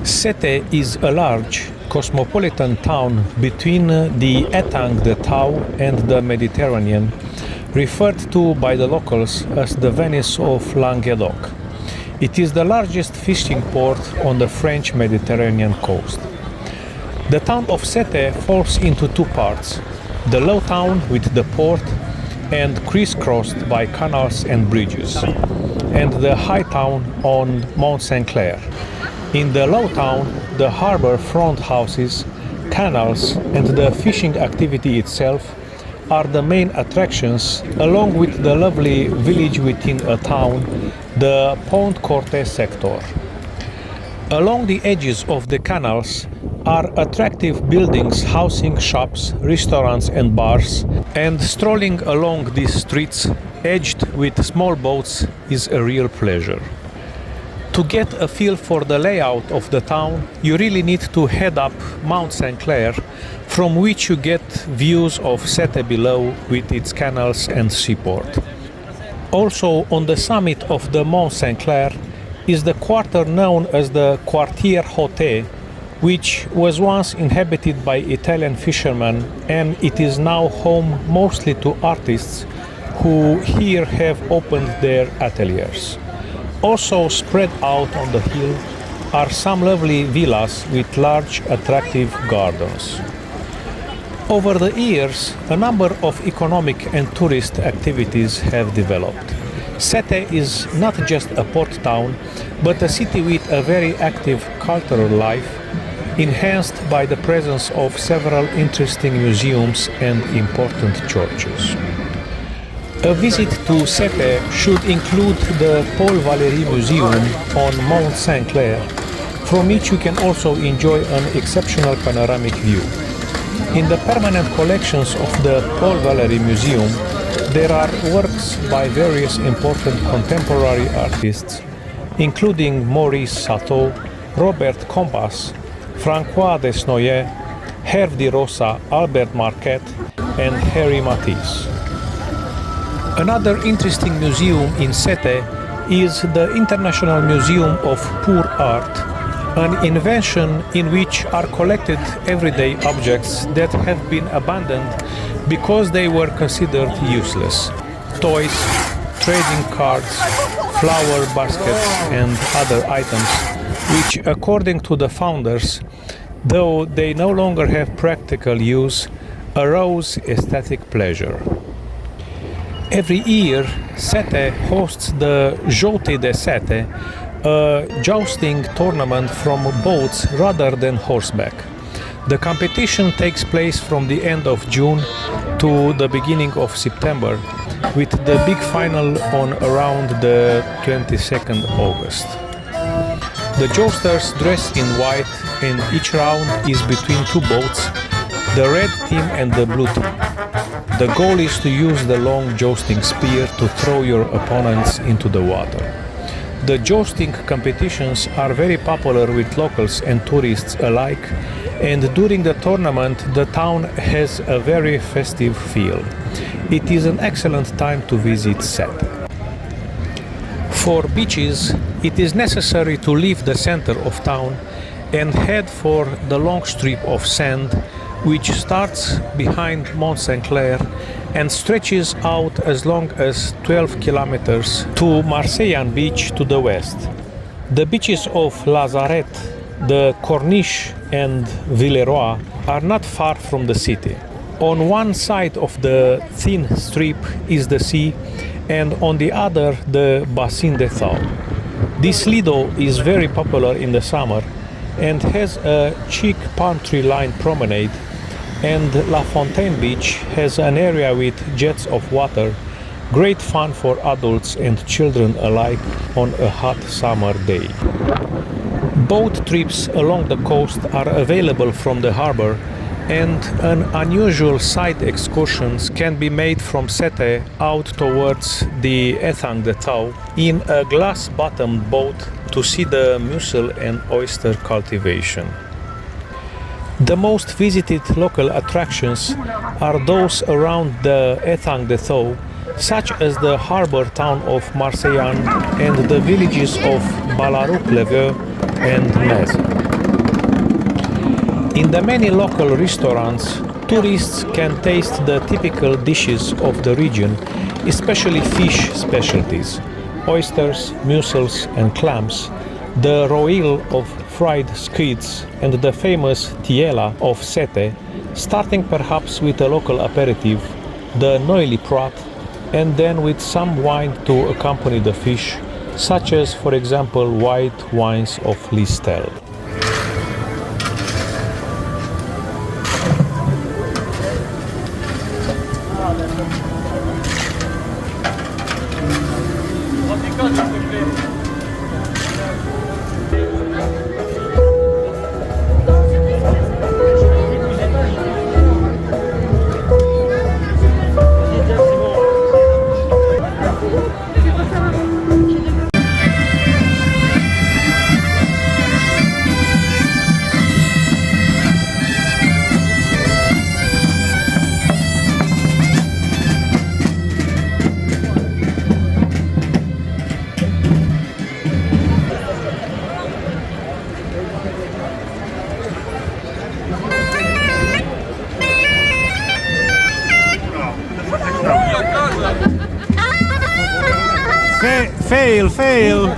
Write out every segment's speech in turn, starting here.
Sete is a large, cosmopolitan town between the Étang de Thau and the Mediterranean, referred to by the locals as the Venice of Languedoc. It is the largest fishing port on the French Mediterranean coast. The town of Sete falls into two parts: the low town with the port and crisscrossed by canals and bridges, and the high town on Mont Saint-Clair. In the low town, the harbor front houses, canals, and the fishing activity itself are the main attractions, along with the lovely village within a town, the Pont Corte sector. Along the edges of the canals are attractive buildings housing shops, restaurants and bars, and strolling along these streets edged with small boats is a real pleasure. To get a feel for the layout of the town, you really need to head up Mount Saint-Clair, from which you get views of Sete below with its canals and seaport. Also on the summit of the Mont Saint-Clair is the quarter known as the Quartier Hotel, which was once inhabited by Italian fishermen, and it is now home mostly to artists who here have opened their ateliers. Also spread out on the hill are some lovely villas with large attractive gardens. Over the years, a number of economic and tourist activities have developed. Sete is not just a port town, but a city with a very active cultural life, enhanced by the presence of several interesting museums and important churches. A visit to Sete should include the Paul Valéry Museum on Mont Saint-Clair, from which you can also enjoy an exceptional panoramic view. In the permanent collections of the Paul Valéry Museum, there are works by various important contemporary artists, including Maurice Sato, Robert Combas, François Desnoyers, Hervé Di Rosa, Albert Marquet, and Harry Matisse. Another interesting museum in Sete is the International Museum of Poor Art, an invention in which are collected everyday objects that have been abandoned because they were considered useless. Toys, trading cards, flower baskets and other items which, according to the founders, though they no longer have practical use, arouse aesthetic pleasure. Every year, Sete hosts the Jousting de Sete, a jousting tournament from boats rather than horseback. The competition takes place from the end of June to the beginning of September, with the big final on around the 22nd August. The jousters dress in white and each round is between two boats, the red team and the blue team. The goal is to use the long jousting spear to throw your opponents into the water. The jousting competitions are very popular with locals and tourists alike, and during the tournament the town has a very festive feel. It is an excellent time to visit Sete. For beaches, it is necessary to leave the center of town and head for the long strip of sand which starts behind Mont Saint-Clair and stretches out as long as 12 kilometers to Marseillan Beach to the west. The beaches of Lazaret, the Corniche and Villeroy are not far from the city. On one side of the thin strip is the sea, and on the other the Bassin de Thau. This lido is very popular in the summer and has a chic palm tree lined promenade, and La Fontaine Beach has an area with jets of water, great fun for adults and children alike on a hot summer day. Boat trips along the coast are available from the harbor, and an unusual side excursions can be made from Sete out towards the Étang de Thau in a glass-bottomed boat to see the mussel and oyster cultivation. The most visited local attractions are those around the Étang de Thau, such as the harbour town of Marseillan and the villages of Ballaruc-Leveux and Metz. In the many local restaurants, tourists can taste the typical dishes of the region, especially fish specialties, oysters, mussels and clams, the roeil of fried squids and the famous tiella of Sete, starting perhaps with a local aperitif, the noilly prat, and then with some wine to accompany the fish, such as, for example, white wines of Listel. Fail!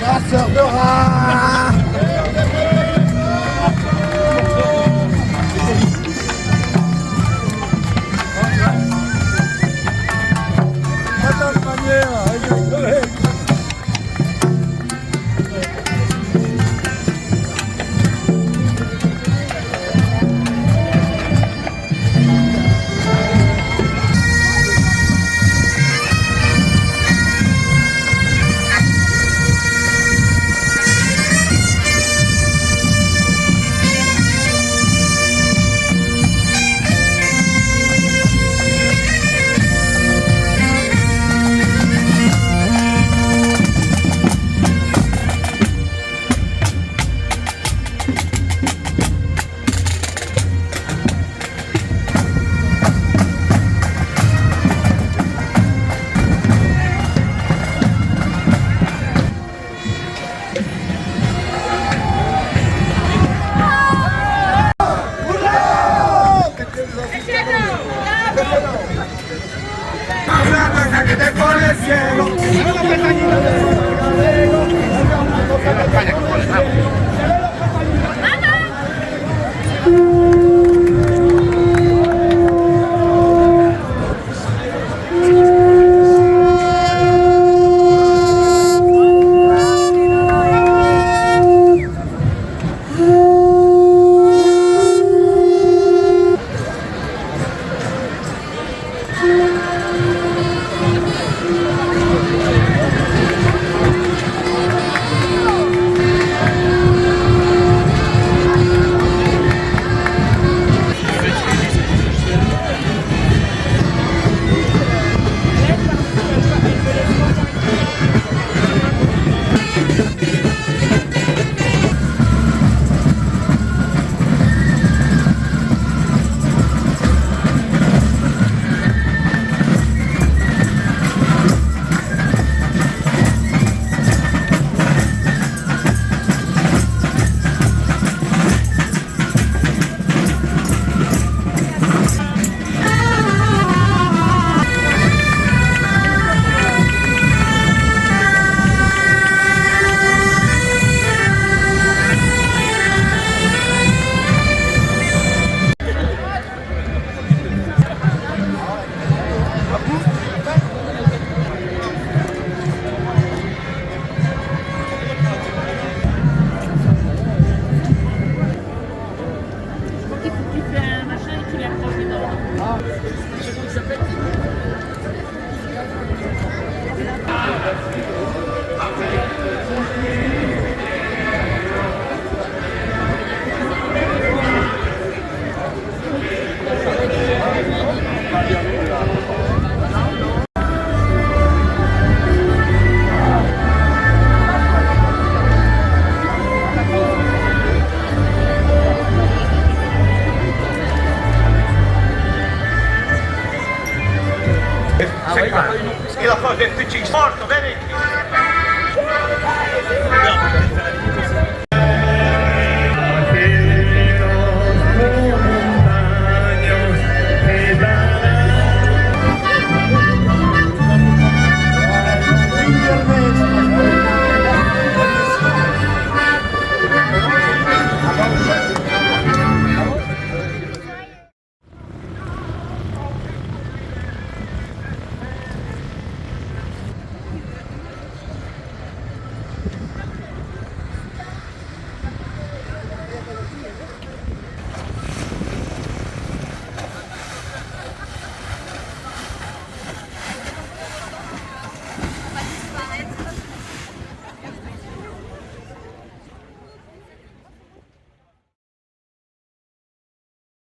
Chasseur de rats! Madame Manière, avec les collègues.